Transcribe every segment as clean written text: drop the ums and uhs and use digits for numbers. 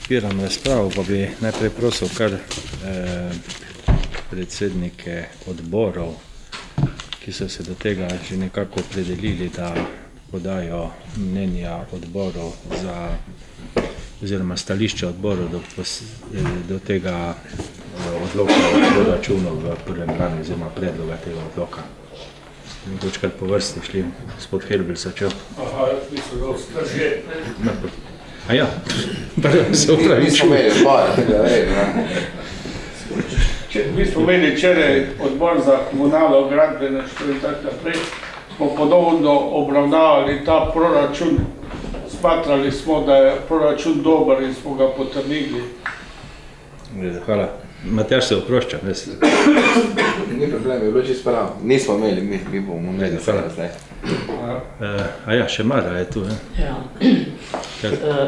Odpiram razpravo, pa bi najprej prosil kar predsednike odborov, ki so se do tega že nekako opredelili, da podajo mnenja odborov oziroma stališče odborov do tega odloka o proračunu v prvem branju oziroma predloga tega odloka. Kar po vrsti šli, gospod Helbel začel. Aha, mislim, da ostržje. Ja, se upravičujem. Mi smo imeli odbor, tega reda. Mi smo imeli včeraj odbor za komunalo, gradbeništvo in tako naprej. Smo podobno obravnavali ta proračun. Smatrali smo, da je proračun dober in smo ga potrdili. Hvala. Matjaž se oprošča, res. Ni problem, je bilo čisto prav. Nismo imeli, mi bomo imeli zdaj. Ja, še Mara je tu. Ja.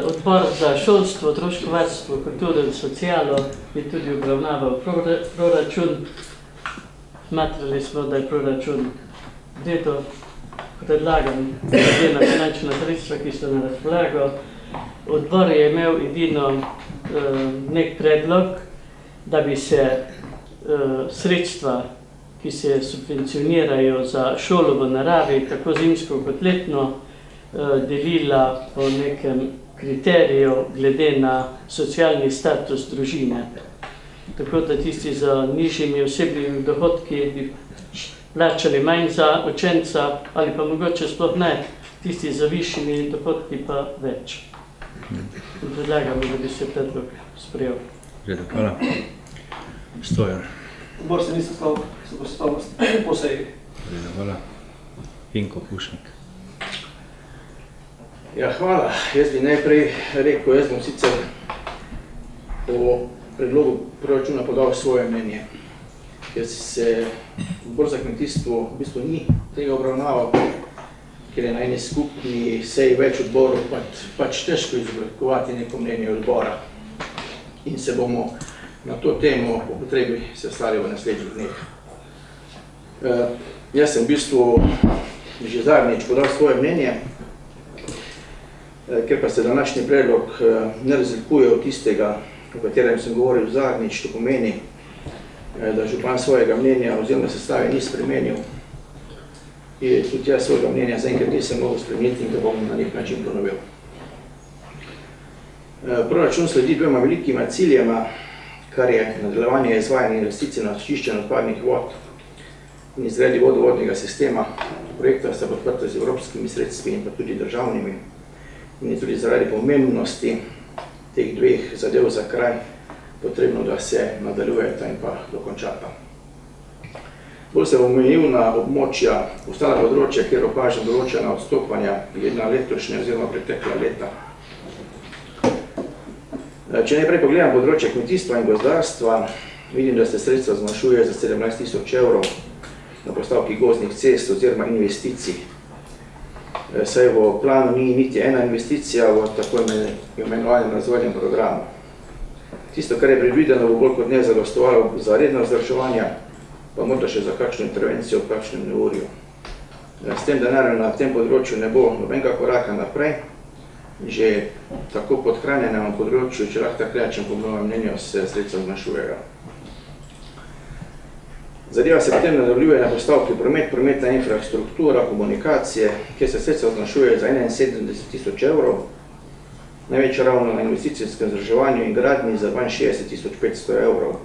Odbor za šolstvo, otroško varstvo, kulturo in socialo je tudi obravnaval proračun. Smatrali smo, da je proračun redo predlagan glede na finančna sredstva, ki so na razpolago. Odbor je imel edino nek predlog, da bi se sredstva, ki se subvencionirajo za šolo v naravi, tako zimsko kot letno, delila po nekem kriteriju glede na socialni status družine. Tako da tisti z nižjimi osebnimi dohodki bi plačali manj za učenca ali pa mogoče sploh ne, tisti z višjimi dohodki pa več. In predlagam, da bi se predlog sprejel. Redo, hvala. Stojan. Odbor se ni sestal po seji. Redo, hvala. Inko Pušnik. Ja, hvala. Jaz bi najprej rekel, jaz bom sicer po predlogu proračuna podal svoje mnenje. Ker se odbor za kmetijstvo v bistvu ni tega obravnaval, ker je na eni skupni seji več odborov pač težko izoblikovati neko mnenje odbora. In se bomo na to temo po potrebi sestali v naslednjih dneh. Jaz sem v bistvu že zadnjič podal svoje mnenje, ker pa se današnji predlog ne razlikuje od tistega, o katerem sem govoril zadnjič, to pomeni, da župan svojega mnenja oziroma sestave ni spremenil. In tudi jaz svojega mnenja zaenkrat nisem mogel spremeniti in ga bom na nek način ponovil. Proračun sledi dvema velikima ciljema, kar je nadaljevanje izvajanja investicij na čiščenje odpadnih vod in izgradi vodovodnega sistema. Projekta sta podprta z evropskimi sredstvi in pa tudi državnimi. In je tudi zaradi pomembnosti teh dveh zadev za kraj potrebno, da se nadaljujeta in pa dokončata. Bolj se bom omejil na območja, ostala področja, kjer opažam določena odstopanja glede na letošnje oziroma pretekla leta. Če najprej pogledam področje kmetijstva in gozdarstva, vidim, da se sredstva zmanjšuje za 17 000 evrov na postavki gozdnih cest oziroma investicij. Saj v planu ni niti ena investicija v tako imenovanem razvojnem programu. Tisto, kar je predvideno, bo bolj kot ne zadostovalo za redno vzdrževanje, pa morda še za kakšno intervencijo v kakšnem neurju. S tem denarjem na tem področju ne bo nobenega koraka naprej. Že tako podhranjenem področju, če lahko tako rečem, po mojem mnenju, se sredstva zmanjšujejo. Zadeva se potem nadaljuje na postavki promet, prometna infrastruktura, komunikacije, kjer se sredstva zmanjšujejo za 71 000 evrov, največ ravno na investicijskem vzdrževanju in gradnji za 62 500 evrov.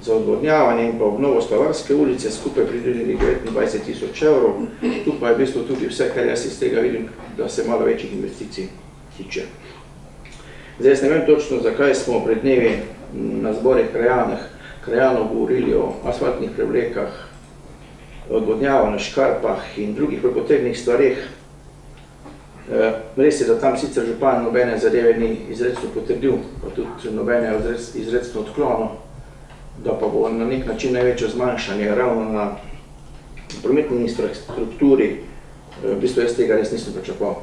Za odvodnjavanje in pa obnovo Slavarske ulice skupaj predvideli 29 000 evrov. Tu pa je v bistvu tudi vse, kar jaz iz tega vidim, da se malo večjih investicij tiče. Zdaj, jaz ne vem točno, zakaj smo pred dnevi na zborih krajanov govorili o asfaltnih prevlekah, odvodnjavanju, škarpah in drugih prepotrebnih stvareh. Res je, da tam sicer župan nobene zadeve ni izrecno potrdil, pa tudi nobene izrecno odklonil, da pa bo na nek način največje zmanjšanje ravno na prometni infrastrukturi, v bistvu jaz tega res nisem pričakoval.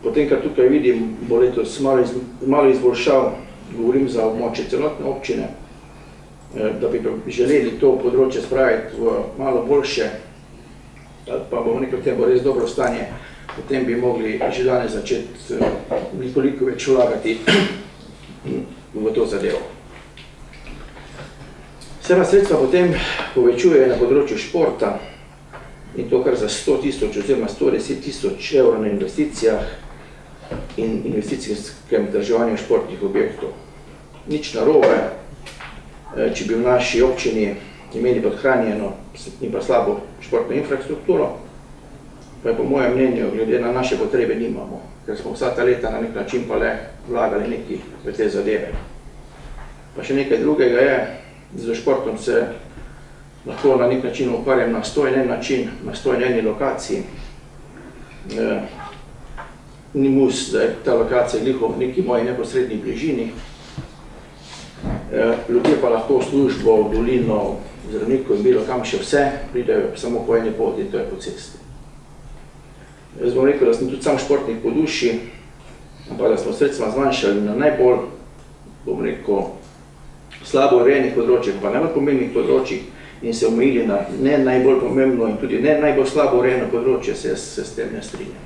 Potem, kar tukaj vidim, bo letos malo izboljšav, govorim za območje celotne občine, da bi želeli to področje spraviti v malo boljše, pa bomo nekaj tem bo res dobro stanje, potem bi mogli že danes začeti nekoliko več vlagati v to zadevo. Se pa sredstva potem povečujejo na področju športa in to kar za 100 000 oziroma 110 000 evrov na investicijah in investicijskem vzdrževanju športnih objektov. Nič narobe, če bi v naši občini imeli podhranjeno in pa slabo športno infrastrukturo, pa je po mojem mnenju, glede na naše potrebe, nimamo, ker smo vsa ta leta na nek način pa le vlagali neki v te zadeve. Pa še nekaj drugega je, z športom se lahko na nek način ukvarjam na 101 način, na 101 lokaciji. Ni mus, da je ta lokacija gliho v neki moji neposredni bližini. Ljudje pa lahko v službo, v dolino, v zdravniku in bilo kam še vse, pridejo samo po eni poti in to je po cesti. Jaz bom rekel, da sem tudi sam športnik po duši, ampak da smo sredstva zmanjšali na najbolj, bom rekel, slabo urejenih področjih, pa najbolj pomembnih področjih in se omejili na ne najbolj pomembno in tudi ne najbolj slabo urejeno področje, se s tem ne strinjam.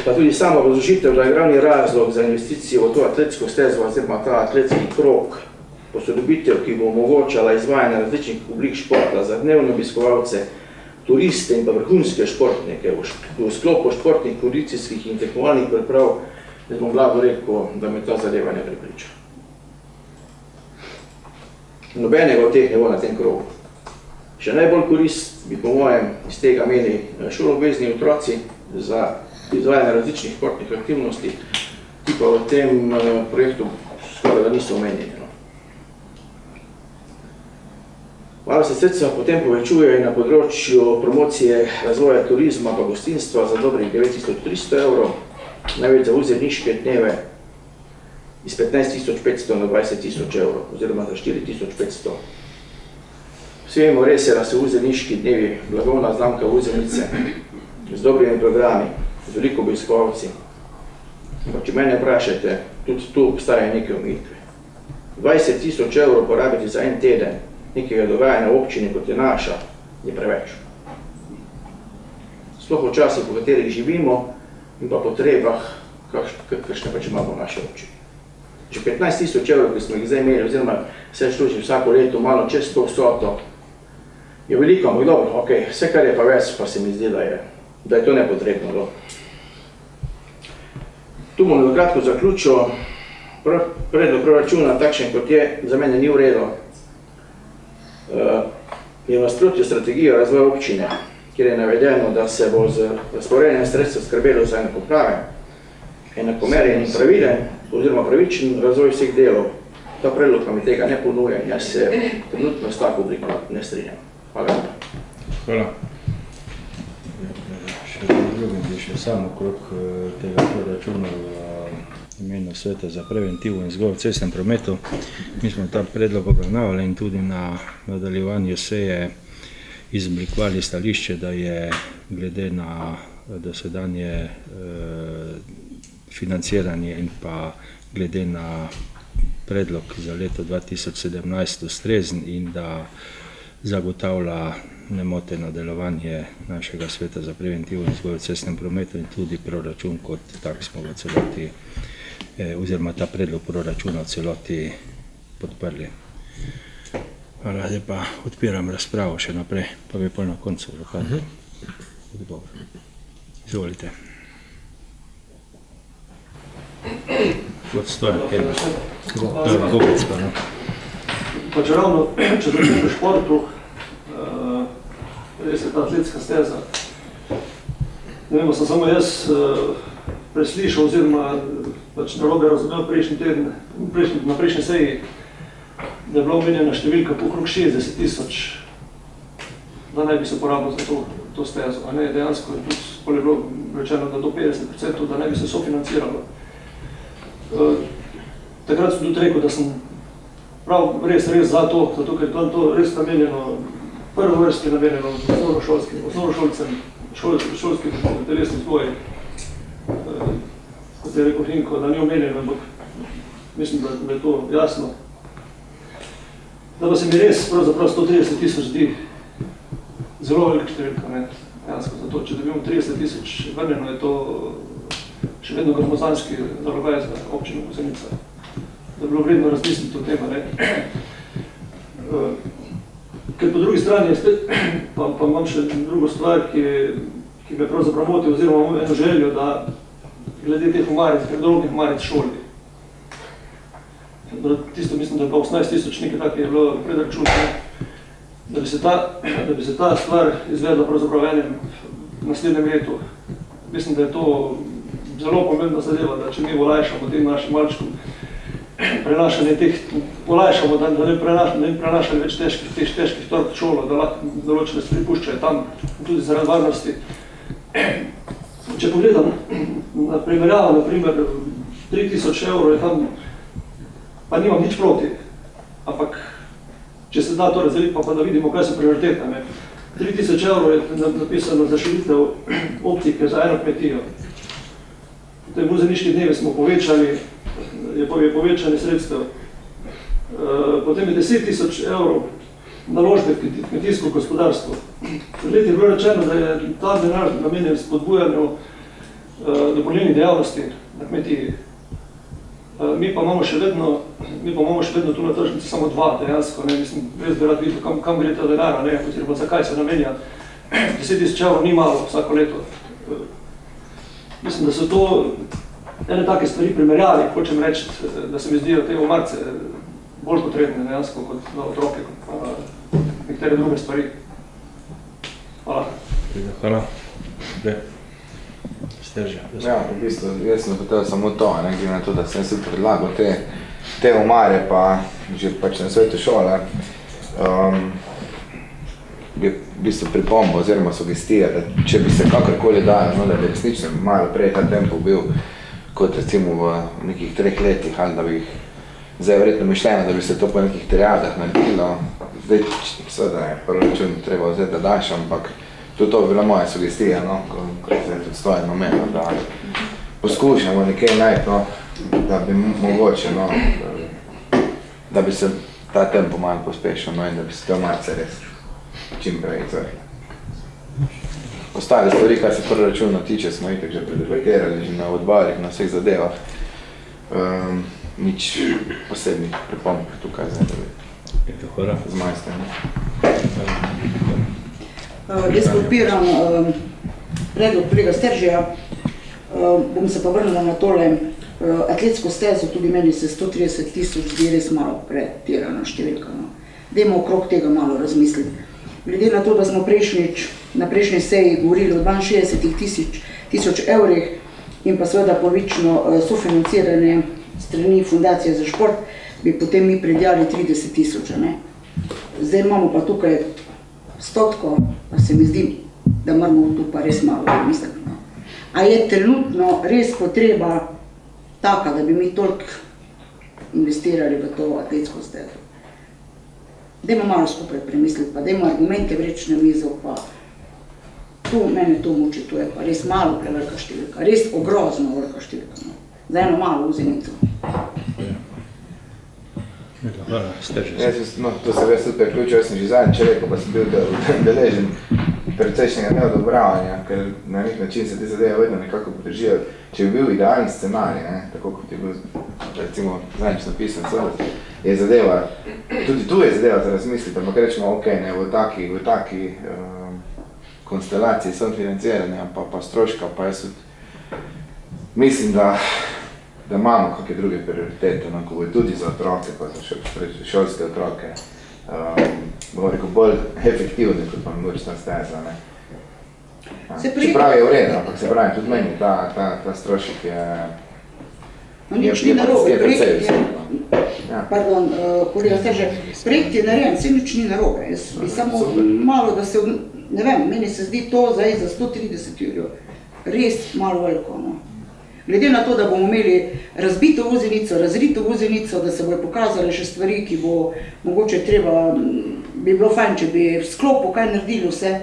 Pa tudi sama razložitev, da je glavni razlog za investicijo v to atletsko stezo oziroma ta atletski krog, posodobitev, ki bo omogočala izvajanje različnih oblik športa za dnevne obiskovalce, turiste in pa vrhunske športnike v sklopu športnih, kondicijskih in tekmovalnih priprav, jaz bom blago rekel, da me ta zadeva ne prepriča. Nobenega od teh ne bo na tem krogu. Še najbolj korist bi po mojem iz tega imeli šoloobvezni otroci za izvajanje različnih športnih aktivnosti, ki pa v tem projektu skoraj da niso omenjeni. Malo se sredstva potem povečuje na področju promocije razvoja turizma pa gostinstva za dobrih 9300 evrov, največ za uzeniške dneve iz 15500 na 20000 evrov, oziroma za 4500. Vsi vemo res je, da so uzeniški dnevi blagovna znamka Uzenice z dobrimi programi, z veliko obiskovalci. Če mene vprašate, tudi tu obstajajo neke omejitve. 20000 evrov porabiti za en teden nekega dogajanja v občini, kot je naša, je preveč. Sploh v časih, v katerih živimo in pa potrebah, kakšne pač imamo v naši občini. Že 15000 evrov, ki smo jih zdaj imeli, oziroma se služi vsako leto malo čez 100 vsoto, je veliko, ampak dobro, ok, vse kar je pa več, pa se mi zdi, da je to nepotrebno. Tu bom na kratko zaključil. Predlog proračuna, takšen kot je, za mene ni v redu. Je v nasprotju strategijo razvoja občine, kjer je navedeno, da se bo z razporejanjem sredstev skrbelo za enakopraven, enakomeren in pravilen, oziroma pravičen razvoj vseh delov. Ta predlog pa mi tega ne ponuja in jaz se trenutno s tako obliko ne strinjam. Hvala. Hvala. Še drugim bi še samo okrog tega proračuna v imenu Sveta za preventivo in vzgojo v cestnem prometu. Mi smo ta predlog obravnavali in tudi na nadaljevanju seje izoblikovali stališče, da je glede na dosedanje financiranje in pa glede na predlog za leto 2017 ustrezen in da zagotavlja nemoteno delovanje našega Sveta za preventivo in vzgojo v cestnem prometu in tudi proračun kot tak smo v celoti oziroma ta predlog proračuna v celoti podprli. Hvala, zdaj pa odpiram razpravo še naprej, pa bi pol na koncu lokalno odgovor. Izvolite. Odstojen, Gobec pa, no. Pa če ravno, če začnem v športu, res je ta atletska steza. Ne vem, sem samo jaz preslišal oziroma pač narobe razumel prejšnji teden, na prejšnji seji, da je bila omenjena številka okrog 60 000, da naj bi se porabil za to stezo. A ne, dejansko je tudi bilo rečeno, da do 50%, da naj bi se sofinanciralo. Takrat sem tudi rekel, da sem prav res za to, zato ker je to res namenjeno, prvovrstni namenjeno osnovnošolcem, šolskim telesnim vzgoji. Kot je rekel Hinko, da ni omenjeno, ampak mislim, da je to jasno. Da pa se mi res pravzaprav 130 000 zdi zelo velika številka. Dejansko, zato, če dobimo 30 000 vrnjeno, je to še vedno gromozanski zalogaj za občino Kosenica. Da bi bilo vredno razmisliti o tem, ne. Ker po drugi strani pa imam še drugo stvar, ki me pravzaprav moti, oziroma imam eno željo, da glede teh umaric, predolognih umaric šoli. Tisto mislim, da je bilo 18 000, nekaj tak je bilo predračun, da bi se ta stvar izvedla pravzaprav v enem naslednjem letu. Mislim, da je to zelo pomembna zadeva, da če mi olajšamo tem našim malčkom prenašanje teh, olajšamo, da ne prenašali več težkih torb v šolo, da lahko določene stvari puščajo tam, tudi zaradi varnosti. Če pogledam na primerjavo, na primer 3000 € je tam, pa nimam nič proti, ampak če se da to razdeliti, pa da vidimo, kaj so prioritete. 3000 € je napisano za širitev optike za eno kmetijo. Potem v muzejniški dnevi smo povečali, je povečanje sredstev. Potem je 10 000 € naložbe v kmetijsko gospodarstvo. Pred leti je bilo rečeno, da je ta denar namenjen spodbujanju dopolnilnih dejavnosti na kmetiji. Mi pa imamo še vedno tu na tržnici samo 2 dejansko, ne, mislim, res bi rad videl, kam gre ta denar, ne, oziroma zakaj se namenja. 10 000 € ni malo vsako leto. Mislim, da so to ene take stvari primerjali, hočem reči, da se mi zdijo te umarce bolj potrebne dejansko kot na otroke, kot pa nekatere druge stvari. Hvala. Hvala. Sterža. Ja, v bistvu, jaz sem hotel samo to, ne, glede na to, da sem si predlagal te omare, pa že pač na svetu šole, je v bistvu pripomba oziroma sugestija, da če bi se kakorkoli dajal, no, da bi resnično malo prej ta tempo bil, kot recimo v nekih 3 letih, ali da bi jih zdaj verjetno mišljeno, da bi se to po nekih triadah naredilo. Zdaj, seveda je proračun treba vzeti, da daš, ampak tudi to bi bila moja sugestija, no, ko se tudi stojim omenil, da poskušamo nekaj najti, no, da bi mogoče, no, da bi se ta tempo malo pospešil, no, in da bi se te omarce res čim prej izvrli. Ostale stvari, kaj se proračuna tiče, smo itak že predebatirali že na odborih, na vseh zadevah. Nič posebnih pripomb tukaj zdaj, da bi z moje strani. Jaz podpiram predlog kolega Steržija, bom se pa vrnila na tole atletsko stezo, tudi meni se 130 000 zdi res malo pretirana številka. No. Dajmo okrog tega malo razmisliti. Glede na to, da smo na prejšnji seji govorili o 62 000 € in pa seveda polovično sofinanciranje strani Fundacije za šport, bi potem mi predjali 30 000, ne. Zdaj imamo pa tukaj 100, pa se mi zdi, da moramo tu pa res malo misliti. No. A je trenutno res potreba taka, da bi mi toliko investirali v to atletsko stezo? Dajmo malo skupaj premisliti, pa dajmo argumente vreči na mizo, pa tu mene to muči, to je pa res malo prevelika številka, res ogrozno velika številka, no. Za eno malo vzenico. Hvala, Sterža. No, to se res tudi preključil, jaz sem že zadnjič rekel, pa sem bil deležen precejšnjega neodobravanja, ker na nek način se te zadeve vedno nekako podržijo. Če bi bil idealni scenarij, ne, tako kot je bil recimo zadnjič napisan, je zadeva, tudi tu je zadeva za razmisliti, ampak rečemo, ok, ne, v taki konstelaciji samofinanciranja, pa stroška, pa jaz mislim, da imamo kakve druge prioritete, no, ko bo tudi za otroke, pa za šolske otroke, bomo rekel, bolj efektivni, kot pa mogoče ta steza, ne. Čeprav je v redu, ampak se pravi, tudi meni ta strošek je... No, nič ni narobe, kolega Steže, projekt je narejen, vse nič ni narobe, jaz bi samo malo, da se, ne vem, meni se zdi to zdaj za 130 € res malo veliko, no. Glede na to, da bomo imeli razbito vozenico, razrito vozenico, da se bojo pokazali še stvari, ki bo mogoče treba, bi bilo fajn, če bi v sklopu kaj naredili vse.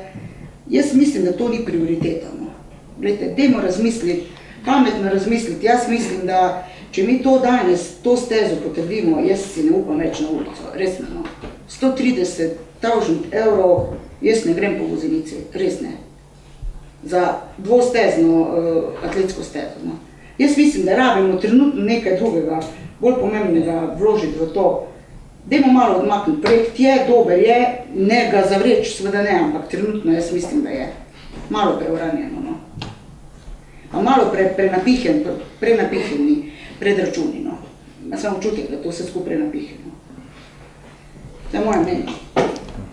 Jaz mislim, da to ni prioriteta, no. Glejte, dajmo razmisliti, pametno razmisliti. Jaz mislim, da če mi to danes, to stezo potrdimo, jaz si ne upam več na ulico, res ne, no. 130 000 €, jaz ne grem po vozenici, res ne. za dvostezno atletsko stezo. No. Jaz mislim, da rabimo trenutno nekaj drugega, bolj pomembnega vložiti v to. Dajmo malo odmakniti. Projekt je, dober je, ne ga zavreči, seveda ne, ampak trenutno jaz mislim, da je malo preuranjeno. No. Pa malo prenapiheni predračuni. No. Jaz sem občutek, da to vse skupaj prenapiheno. To je moje mnenje.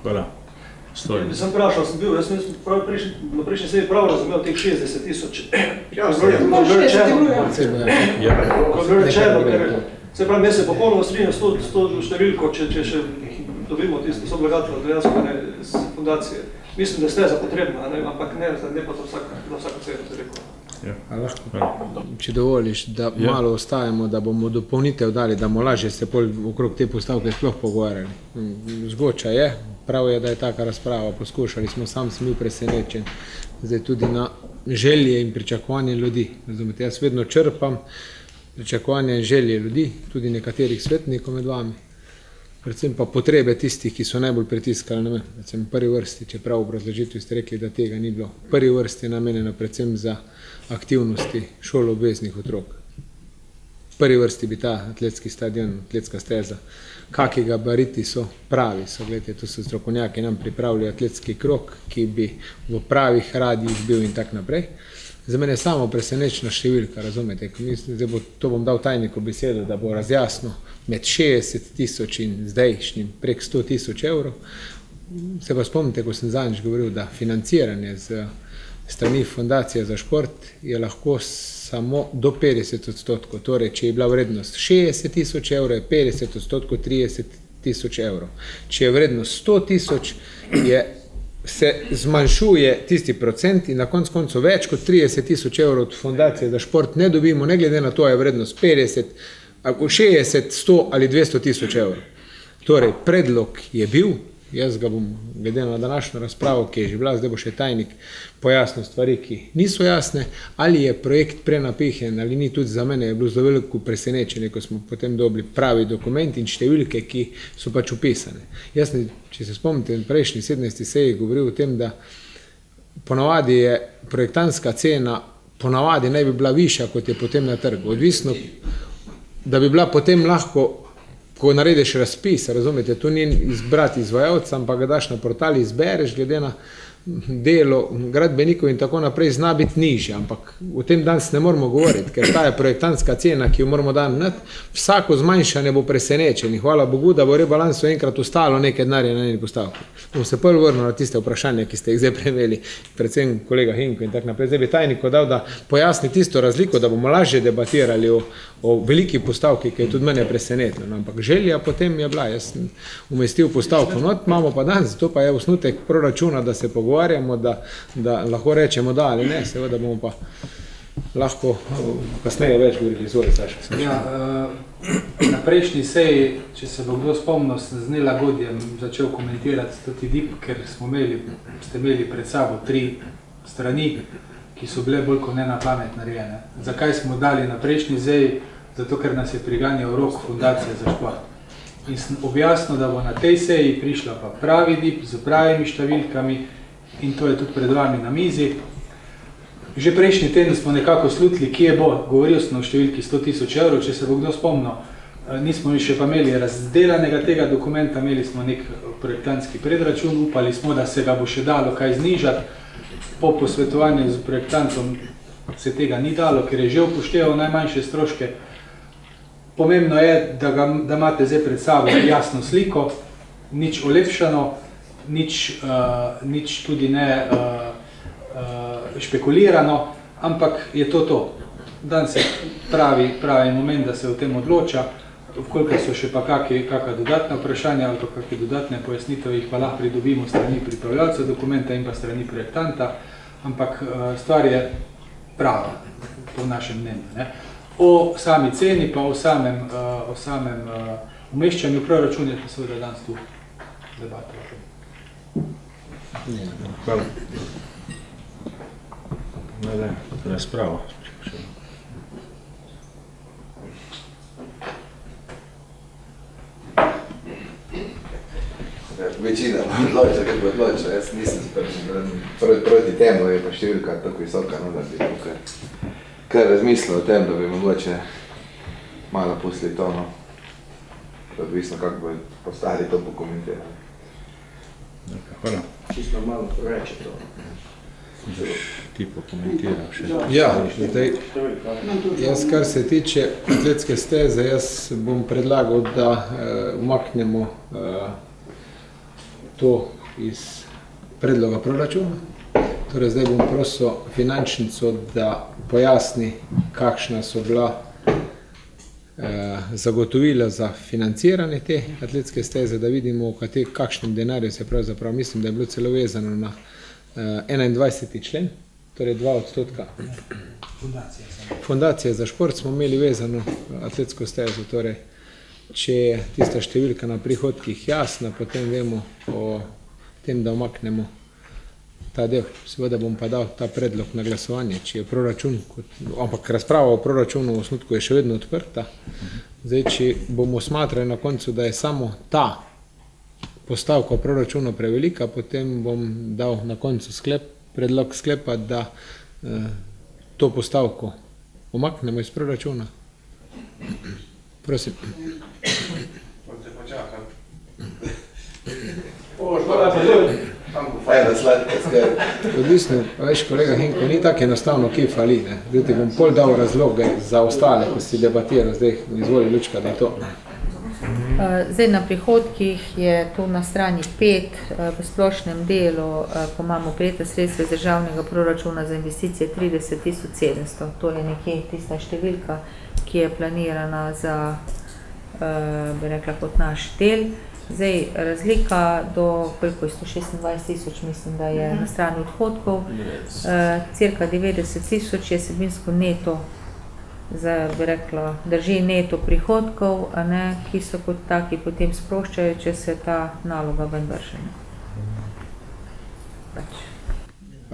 Hvala. Stojim. Sem vprašal, sem bil, jaz sem na prejšnji seji prav razumel teh 60 000. Ja, rečeno, ker se pravi, jaz se popolnoma strinjam s to številko, če še dobimo tisto soblagatelj dejansko z fundacije. Mislim, da je steza potrebna, ampak ne pa to vsako ceno, se rekel. Če dovoliš, da malo ostajamo, da bomo dopolnitev dali, da bomo lažje se okrog te postavke sploh pogovarjali. Zgoča je, prav je, da je taka razprava, poskušali smo, sam sem bil presenečen, zdaj tudi na želje in pričakovanje ljudi. Razumete, jaz vedno črpam pričakovanje in želje ljudi, tudi nekaterih svetnikov med vami, predvsem pa potrebe tistih, ki so najbolj pritiskali na me. Predvsem v prvi vrsti, čeprav v obrazložitvi ste rekli, da tega ni bilo. V prvi vrsti je namenjeno predvsem za aktivnosti šoloobveznih otrok. V prvi vrsti bi ta atletski stadion, atletska steza, kakšni gabariti so pravi. Gledajte, to so strokovnjaki, nam pripravili atletski krog, ki bi v pravih radijih bil in tak naprej. Za mene je samo presenečna številka, razumete, to bom dal tajniku besedo, da bo razjasno med 60 000 in zdajšnjim prek 100 000 evrov. Se pa spomnite, ko sem zadnjič govoril, da financiranje z strani Fundacije za šport je lahko samo do 50%. Torej, če je bila vrednost 60 000 evrov, je 50% 30 000 evrov. Če je vrednost 100 000, se zmanjšuje tisti procent in na koncu več kot 30 000 evrov od Fundacije za šport ne dobimo, ne glede na to, je vrednost 50, 60, 100 ali 200 000 evrov. Torej, predlog je bil, jaz ga bom, glede na današnjo razpravo, ki je že bila, zdaj bo še tajnik pojasnil stvari, ki niso jasne, ali je projekt prenapihen, ali ni. Tudi za mene je bilo zelo veliko presenečenje, ko smo potem dobili pravi dokument in številke, ki so pač upisane. Jaz, če se spomnite, v prejšnji 17. seji govoril o tem, da ponavadi je projektantska cena, ponavadi naj bi bila višja, kot je potem na trgu. Odvisno, da bi bila potem lahko, ko narediš razpis, razumete, tu ni izbrati izvajalca, ampak ga daš na portal, izbereš, glede na delo gradbenikov in tako naprej, zna biti nižja, ampak o tem danes ne moramo govoriti, ker ta je projektantska cena, ki jo moramo dati. Vsako zmanjšanje bo presenečen in hvala Bogu, da bo rebalansu enkrat ostalo nekaj denarja na njeni postavki. Bom se prvi vrnil na tiste vprašanja, ki ste jih zdaj preveli, predvsem kolega Hinko in tako naprej. Zdaj bi tajniku dal, da pojasni tisto razliko, da bomo lažje debatirali o veliki postavki, ki je tudi mene presenetila. Ampak želja potem je bila, jaz sem umestil postavko not, imamo pa danes, to pa je osnutek proračuna, da se pogovarjamo, da lahko rečemo da ali ne, seveda bomo pa lahko kasneje več govorili. Izvoli, Saša. Ja, na prejšnji seji, če se bo kdo spomnil, sem z nelagodjem začel komentirati toti DIP, ker ste imeli pred sabo 3 strani, ki so bile bolj kot ne na pamet narejene. Zakaj smo dali na prejšnji seji? Zato, ker nas je priganjal rok Fundacije za šport. In sem objasnil, da bo na tej seji prišla pa pravi DIP z pravimi številkami in to je tudi pred vami na mizi. Že prejšnji teden smo nekako slutili, kje bo, govoril sem o številki 100 000 evrov, če se bo kdo spomnil, nismo še pa imeli razdelanega tega dokumenta, imeli smo nek projektantski predračun, upali smo, da se ga bo še dalo kaj znižati. Po posvetovanju z projektantom se tega ni dalo, ker je že upošteval najmanjše stroške. Pomembno je, da imate zdaj pred sabo jasno sliko, nič olepšano, nič tudi ne špekulirano, ampak je to. Danes je pravi moment, da se o tem odloča, vkolikor so še pa kakšna dodatna vprašanja ali kakšne dodatne pojasnitve, jih pa lahko pridobimo strani pripravljalca dokumenta in pa strani projektanta, ampak stvar je prava, po našem mnenju. O sami ceni pa o samem umeščanju proračuna pa seveda danes tu debata. Hvala. Razpravo. večina odloča, kako odloča. Jaz nisem proti temu, je pa številka tako visoka, no, da bi kar razmislil o tem, da bi mogoče malo pustili to, no. Odvisno, kako bo postali to pokomentirali. Hvala. Čisto malo reče to. Ti pokomentiral še. Ja, zdaj, jaz kar se tiče atletske steze, jaz bom predlagal, da umaknemo to iz predloga proračuna. Torej, zdaj bom prosil finančnico, da pojasni, kakšna so bila zagotovila za financiranje te atletske steze, da vidimo, v kakšnem denarju se pravzaprav, mislim, da je bilo celo vezano na 21. člen, torej 2%. Fundacija za šport smo imeli vezano atletsko stezo, torej če je tista številka na prihodkih jasna, potem vemo o tem, da omaknemo ta del. Seveda bom pa dal ta predlog na glasovanje, če je proračun, ampak razprava o proračunu v osnutku je še vedno odprta. Zdaj, če bomo smatrali na koncu, da je samo ta postavka v proračunu prevelika, potem bom dal na koncu predlog sklepa, da to postavko omaknemo iz proračuna. Prosim. Odvisno, veš, kolega Henko, ni tako enostavno, kje fali, ne. Zdaj ti bom pol dal razloge za ostale, ko si debatiral, zdaj izvoli Lučka, da je to. Zdaj na prihodkih je tu na strani 5 v splošnem delu, ko imamo prejeta sredstva iz državnega proračuna za investicije 30.700. To je nekje tista številka, ki je planirana za, bi rekla, kot naš del. Zdaj razlika do, koliko je 126.000, mislim, da je na strani odhodkov, cirka 90.000 je sebinsko neto, bi rekla, drži neto prihodkov, a ne, ki so kot taki potem sproščajo, če se ta naloga ven vrše.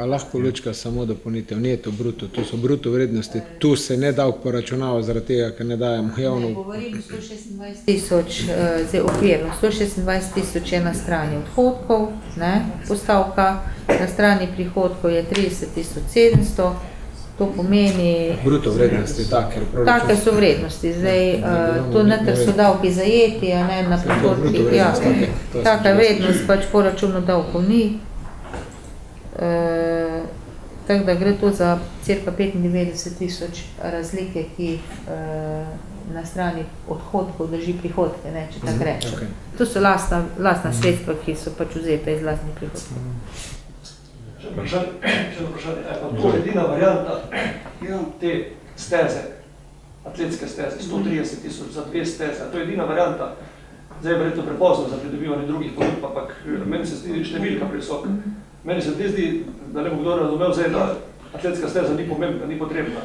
A lahko Lučka samo dopolnitev, neto, bruto, to so bruto vrednosti, tu se ne davk poračunava zaradi tega, ker ne dajemo javno. Ne govorim 126.000, zdaj okvirno, 126.000 je na strani odhodkov, ne, postavka, na strani prihodkov je 30.700, to pomeni... Bruto vrednosti, take so vrednosti, zdaj to noter so davki zajeti, a ne na prihodkih, ja, taka vrednost pač po računu davkov ni. Tako da gre to za cirka 95.000 razlike, ki na strani odhodkov drži prihodke, ne, če tako rečem. Okay. To so lastna sredstva, ki so pač vzeta iz lastnih prihodkov. Še vprašanje, to je edina varianta te steze, atletske steze, 130.000 za 2 steze, to je edina varianta. Zdaj je verjetno prepozno za pridobivanje drugih ponudb, ampak meni se zdi številka previsoka. Meni se zdi, da ne bo kdo razumel zdaj, da atletska steza ni pomembna, ni potrebna.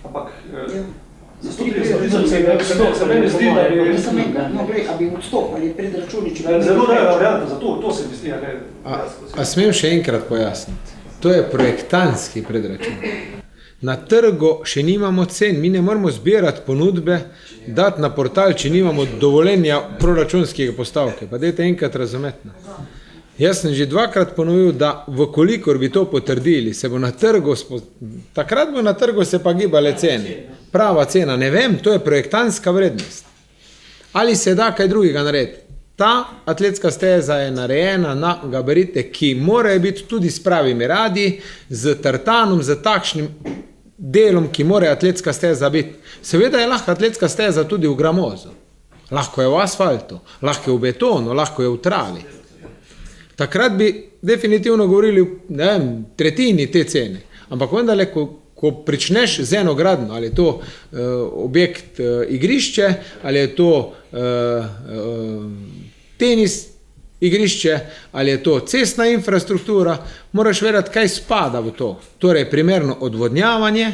Ampak za 130.000 se meni zdi, da bi... No, glej, a bi odstopali predračuni, če... Zelo rejna varianta za to se mi zdi, ne... A smem še enkrat pojasniti? To je projektantski predračun. Na trgu še nimamo cen, mi ne moramo zbirati ponudbe, dati na portal, če nimamo dovoljenja proračunskega postavke. Pa dajte enkrat razumeti. Jaz sem že 2-krat ponovil, da vkolikor bi to potrdili, se bo na trgu, takrat bo na trgu se pa gibale cene. Prava cena, ne vem, to je projektantska vrednost. Ali se da kaj drugega narediti? Ta atletska steza je narejena na gabarite, ki morajo biti tudi s pravimi radi, z tartanom, z takšnim delom, ki mora atletska steza biti. Seveda je lahko atletska steza tudi v gramozu. Lahko je v asfaltu, lahko je v betonu, lahko je v travi. Takrat bi definitivno govorili, ne vem, tretjini te cene. Ampak vendarle, ko pričneš z eno gradnjo, ali je to objekt igrišče, ali je to tenis igrišče, ali je to cestna infrastruktura, moraš vedeti, kaj spada v to. Torej, primerno odvodnjavanje,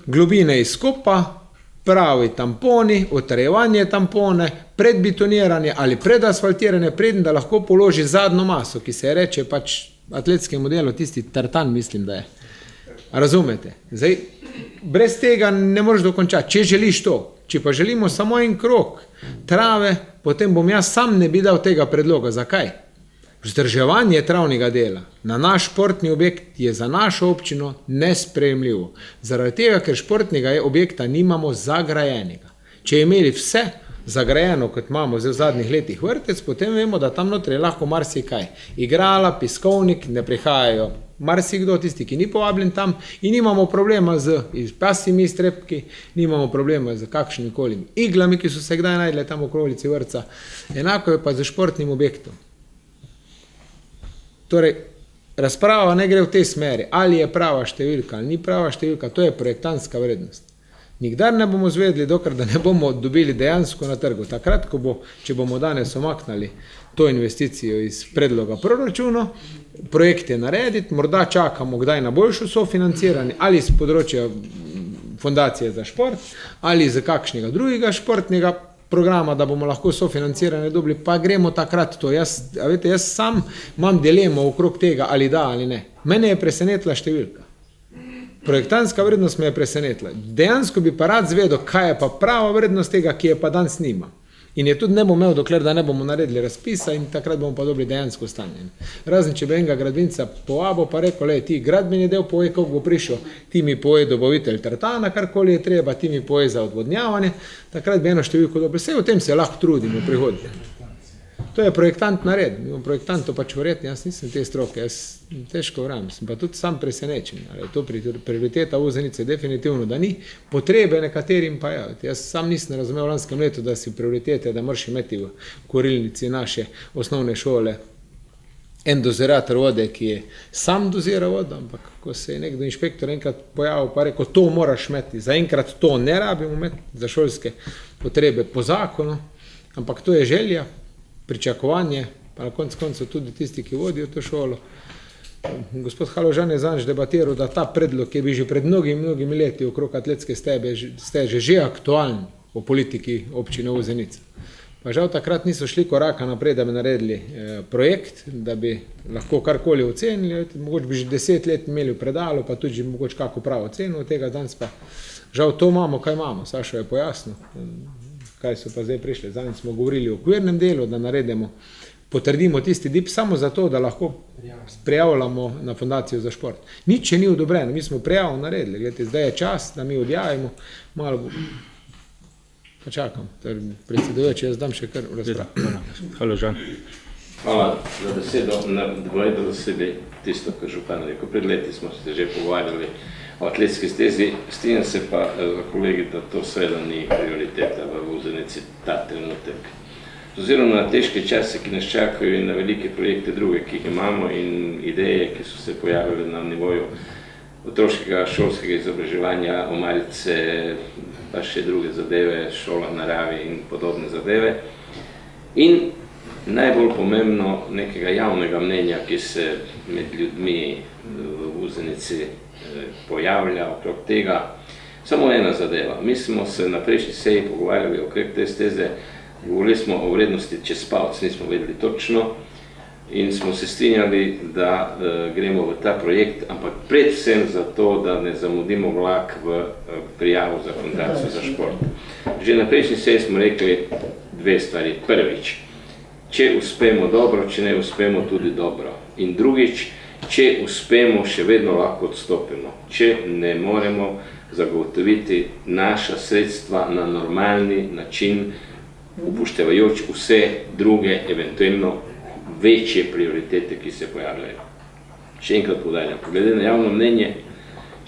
globine izkopa, pravi tamponi, utrjevanje tampone, predbetoniranje ali predasfaltiranje, preden da lahko položi zadnjo maso, ki se reče pač atletskemu delu, tisti tartan, mislim, da je. Razumete? Zdaj, brez tega ne moreš dokončati. Če želiš to, Če pa želimo samo en krog trave, potem bom jaz sam ne bi dal tega predloga. Zakaj? Vzdrževanje travnega dela na naš športni objekt je za našo občino nesprejemljivo. Zaradi tega, ker športnega objekta nimamo zagrajenega. Če imeli vse zagrajeno, kot imamo v zadnjih letih vrtec, potem vemo, da tam notri je lahko marsikaj. Igrala, piskovnik, ne prihajajo marsikdo, tisti, ki ni povabljen tam, in nimamo problema z pasjimi iztrebki, nimamo problema z kakšnimikoli iglami, ki so se kdaj najdle tam v okolici vrtca. Enako je pa z športnim objektom. Torej, razprava ne gre v tej smeri, ali je prava številka ali ni prava številka, to je projektantska vrednost. Nikdar ne bomo zvedli, dokler da ne bomo dobili dejansko na trgu. Takrat, če bomo danes omaknali to investicijo iz predloga proračuna, projekte narediti, morda čakamo kdaj na boljšo sofinanciranje, ali z področja fundacije za šport, ali z kakšnega drugega športnega programa, da bomo lahko sofinanciranje dobili, pa gremo takrat to. Jaz sam imam dilemo okrog tega, ali da ali ne. Mene je presenetila številka. Projektantska vrednost me je presenetila. Dejansko bi pa rad zvedel, kaj je pa prava vrednost tega, ki je pa danes nima. In je tudi ne bom imel, dokler da ne bomo naredili razpisa in takrat bomo pa dobili dejansko stanje. Razen, če bi enega gradbinca povabo, pa rekel, ti gradbeni del povej, kako bo prišel, ti mi povej dobavitelj tartana, karkoli je treba, ti mi povej za odvodnjavanje, takrat bi eno številko dobili. Vse v tem se lahko trudimo v prihodnje. To je projektant nared. Projektantov pač verjetno, jaz nisem te stroke, jaz težko vram, sem pa tudi sam presenečen. To prioriteta Ozenice definitivno, da ni, potrebe nekaterim pa je. Jaz sam nisem razumel v lanskem letu, da si prioritete, da moraš imeti v korilnici naše osnovne šole en dozirator vode, ki je sam dozira vodo, ampak ko se je nekdo inšpektor enkrat pojavil, pa rekel, to moraš imeti, zaenkrat to ne rabimo imeti za šolske potrebe po zakonu, ampak to je želja, pričakovanje, pa na koncu tudi tisti, ki vodijo to šolo. Gospod Haložan je zanj debatiral, da ta predlog je bil že pred mnogimi leti okrog atletske steže že aktualen v politiki občine Ozenica. Pa žal takrat niso šli koraka naprej, da bi naredili projekt, da bi lahko karkoli ocenili, mogoče bi že 10 let imeli v predalu, pa tudi mogoče kako pravo ceno od tega, danes pa žal to imamo, kaj imamo, Sašo je pojasnil. Kaj so pa zdaj prišli. Zdaj smo govorili o okvirnem delu, da naredimo, potrdimo tisti DIP samo zato, da lahko prijavljamo na fundacijo za šport. Nič še ni odobreno, mi smo prijav naredili. Gledajte, zdaj je čas, da mi odjavimo, malo pa čakam. Predsedujoči, jaz dam še kar razpravo. Halo, Žan. Hvala za besedo. Dvojdo za sebe tisto, kar župan rekel. Pred leti smo se že pogovarjali o atletski stezi. Strinjam se pa za kolegi, da to seveda ni prioriteta v Ozenici ta trenutek. Z ozirom na težke čase, ki nas čakajo in na velike projekte druge, ki jih imamo in ideje, ki so se pojavile na nivoju otroškega šolskega izobraževanja, omarice, pa še druge zadeve, šola naravi in podobne zadeve. In najbolj pomembno nekega javnega mnenja, ki se med ljudmi v Ozenici pojavlja okrog tega. Samo ena zadeva. Mi smo se na prejšnji seji pogovarjali okrog te steze, govorili smo o vrednosti čez palc, nismo vedeli točno in smo se strinjali, da gremo v ta projekt, ampak predvsem zato, da ne zamudimo vlak v prijavo za fundacijo za šport. Že na prejšnji seji smo rekli dve stvari. Prvič, če uspemo dobro, če ne uspemo tudi dobro. In drugič, če uspemo, še vedno lahko odstopimo. Če ne moremo zagotoviti naša sredstva na normalni način, upoštevajoč vse druge, eventualno večje prioritete, ki se pojavljajo. Še enkrat poudarjam, glede na javno mnenje,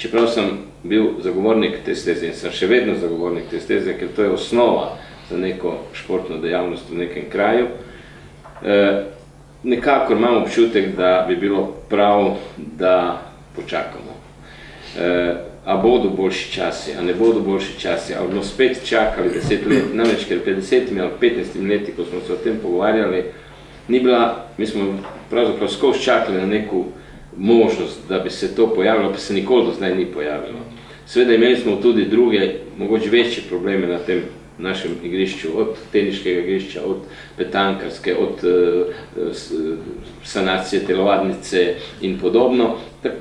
čeprav sem bil zagovornik te steze in sem še vedno zagovornik te steze, ker to je osnova za neko športno dejavnost v nekem kraju, nekako imam občutek, da bi bilo prav, da počakamo. A bodo boljši časi, a ne bodo boljši časi, a bomo spet čakali 10 let, namreč ker 50 ali 15 leti, ko smo se o tem pogovarjali, ni bila, mi smo pravzaprav skozi čakali na neko možnost, da bi se to pojavilo, pa se nikoli do zdaj ni pojavilo. Seveda imeli smo tudi druge, mogoče večje probleme na tem našem igrišču, od teniškega igrišča, od petankarske, od sanacije telovadnice in podobno.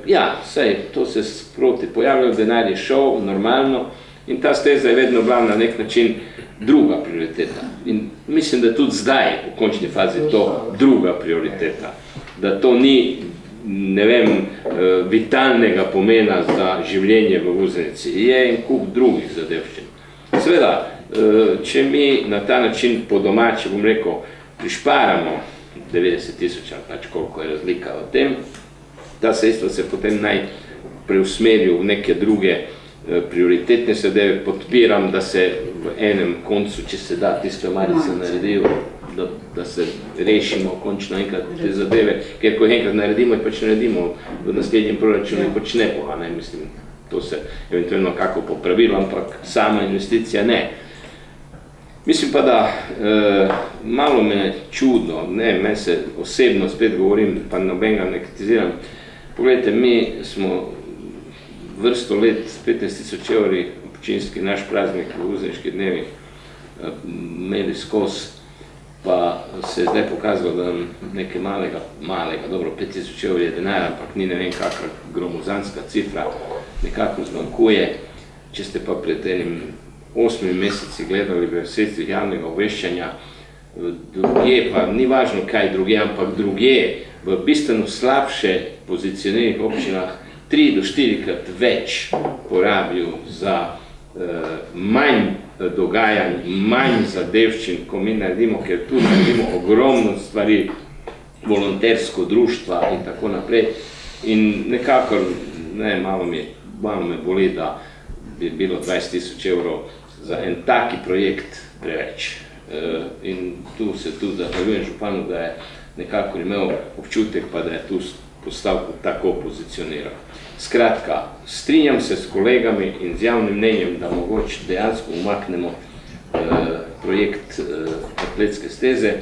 Ja, saj to se sproti pojavljalo, denar je šel, normalno, In ta steza je vedno bila na nek način druga prioriteta. In mislim, da tudi zdaj, v končni fazi, to druga prioriteta. Da to ni, ne vem, vitalnega pomena za življenje v Vuzenici. Je en kup drugih zadevščin. Seveda, če mi na ta način po domači, bom rekel, prišparamo 90 000, ali pač koliko je razlika v tem, ta sredstva se potem naj preusmerijo v neke druge prioritetne zadeve. Podpiram, da se v enem koncu, če se da tiste malice naredijo, da se rešimo končno enkrat te zadeve, ker ko enkrat naredimo, pač naredimo v naslednjem proračunu, pač ne bo, ne, mislim, to se eventualno kako popravilo, ampak sama investicija ne. Mislim pa, da malo me čudno, ne, meni se osebno spet govorim, pa nobenega ne kritiziram. Poglejte, mi smo vrsto let, 15 000 evri, občinski naš praznik v Vuzeniških dnevih imeli skozi, pa se je zdaj pokazalo, da nam nekaj malega, dobro, 5 000 evri je denar, ampak ni ne vem kakva gromozanska cifra, nekako zmanjkuje. Če ste pa pred enim 8 meseci gledali v sredstvih javnega obveščanja, drugje pa, ni važno kaj drugje, ampak drugje v bistveno slabše pozicioniranih občinah 3 do 4-krat več porabijo za manj dogajanj, manj zadevščin, ko mi naredimo, ker tu naredimo ogromno stvari, volontersko društva in tako naprej. In nekako, ne, malo me boli, da bi bilo 20 000 evrov za en taki projekt preveč. In tu se tudi zahvaljujem županu, da je nekako imel občutek, pa da je tu postavko tako pozicioniral. Skratka, strinjam se s kolegami in z javnim mnenjem, da mogoče dejansko umaknemo projekt atletske steze,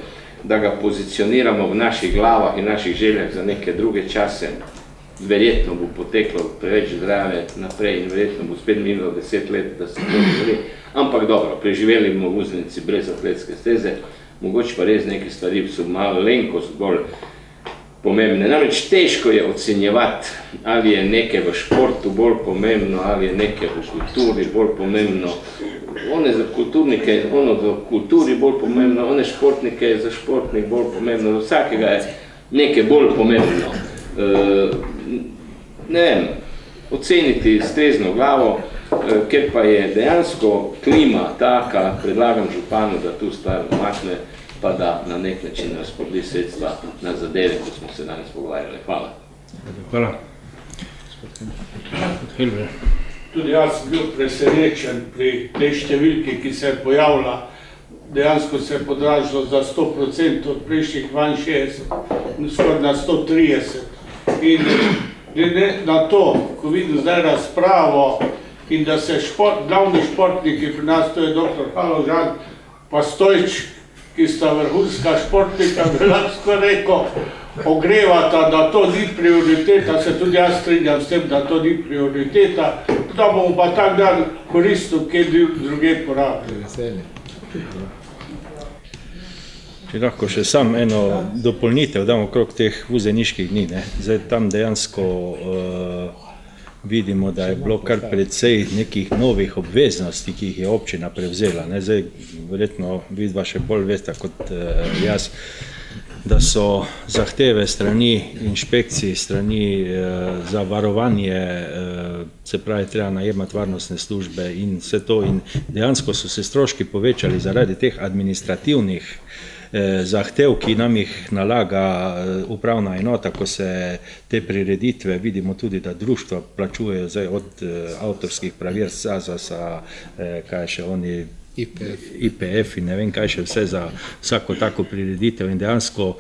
da ga pozicioniramo v naših glavah in naših željah za neke druge čase. Verjetno bo poteklo preveč zdrave naprej in verjetno bo spet minilo 10 let, da se to zgodi. Ampak dobro, preživeli bomo v Vuzenici brez atletske steze, mogoče pa res neke stvari so malenkost bolj pomembne. Namreč težko je ocenjevati, ali je nekaj v športu bolj pomembno, ali je nekaj v kulturi bolj pomembno. One za kulturnike, ono za kulturi bolj pomembno, one športnike za športnik bolj pomembno, za vsakega je nekaj bolj pomembno. Ne vem, oceniti s trezno glavo, ker pa je dejansko klima taka, predlagam županu, da tu stvar umakne, pa da na nek način razporedi sredstva na zadeve, kot smo se danes pogovarjali. Hvala. Hvala. Tudi jaz sem bil presenečen pri tej številki, ki se je pojavila. Dejansko se je podražilo za 100% od prejšnjih 62, skoraj na 130. In glede na to, ko vidim zdaj razpravo in da se glavni športniki pri nas, to je dr. Haložan pa Stojč, ki sta vrhunska športnika, bi lahko rekel, ogrevata, da to ni prioriteta, se tudi jaz strinjam s tem, da to ni prioriteta, da bomo pa tak dan koristil, kjer druge porabili. Če lahko še sam eno dopolnitev dam okrog teh vuzeniških dni. Zdaj tam dejansko vidimo, da je bilo kar precej nekih novih obveznosti, ki jih je občina prevzela. Zdaj, verjetno vidva še bolj veste kot jaz, da so zahteve strani inšpekcij, strani za varovanje, se pravi, treba najemati varnostne službe in vse to. In dejansko so se stroški povečali zaradi teh administrativnih zahtev, ki nam jih nalaga upravna enota, ko se te prireditve, vidimo tudi, da društva plačujejo zdaj od avtorskih pravir SAZAS-a, kaj še oni, IPF in ne vem kaj še vse za vsako tako prireditev. In dejansko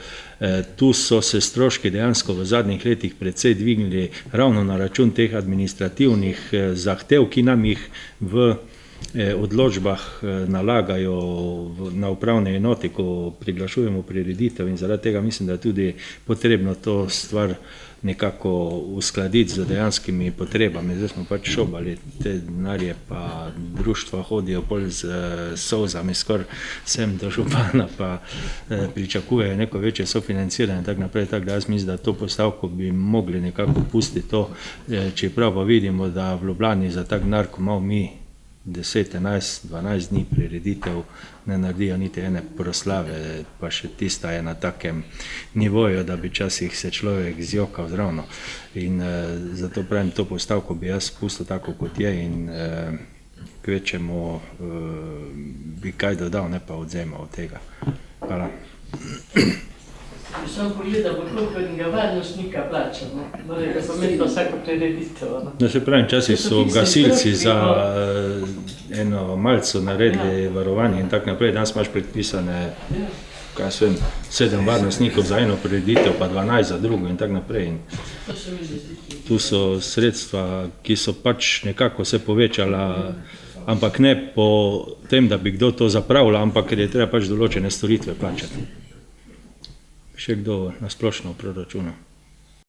tu so se stroški dejansko v zadnjih letih precej dvignili ravno na račun teh administrativnih zahtev, ki nam jih v odločbah nalagajo na upravne enoti, ko priglašujemo prireditev, in zaradi tega mislim, da je tudi potrebno to stvar nekako uskladiti z dejanskimi potrebami. Zdaj smo pač šobali te denarje, pa društva hodijo bolj z solzami skoraj sem do župana, pa pričakujejo neko večje sofinanciranje, tak naprej, tako da jaz mislim, da to postavko bi mogli nekako pustiti to, čeprav pa vidimo, da v Ljubljani za tak denar, ko malo mi 10, 11, 12 dni prireditev, ne naredijo niti ene proslave, pa še tista je na takem nivoju, da bi časih se človek zjokal zravno. In zato pravim, to postavko bi jaz pustil tako, kot je in kvečemu bi kaj dodal, ne pa odzemal od tega. Hvala. Bi sam pogledal, koliko enega varnostnika plača, no? Morajo pomeni pa vsako prireditev, no? No, se pravim, časih so gasilci za eno malco naredili varovanje in tak naprej. Danes imaš predpisane, kaj jaz vem, 7 varnostnikov za eno prireditev, pa 12 za drugo in tak naprej. In tu so sredstva, ki so pač nekako se povečala, ampak ne po tem, da bi kdo to zapravljal, ampak ker je treba pač določene storitve plačati. Še kdo na splošno v proračunu?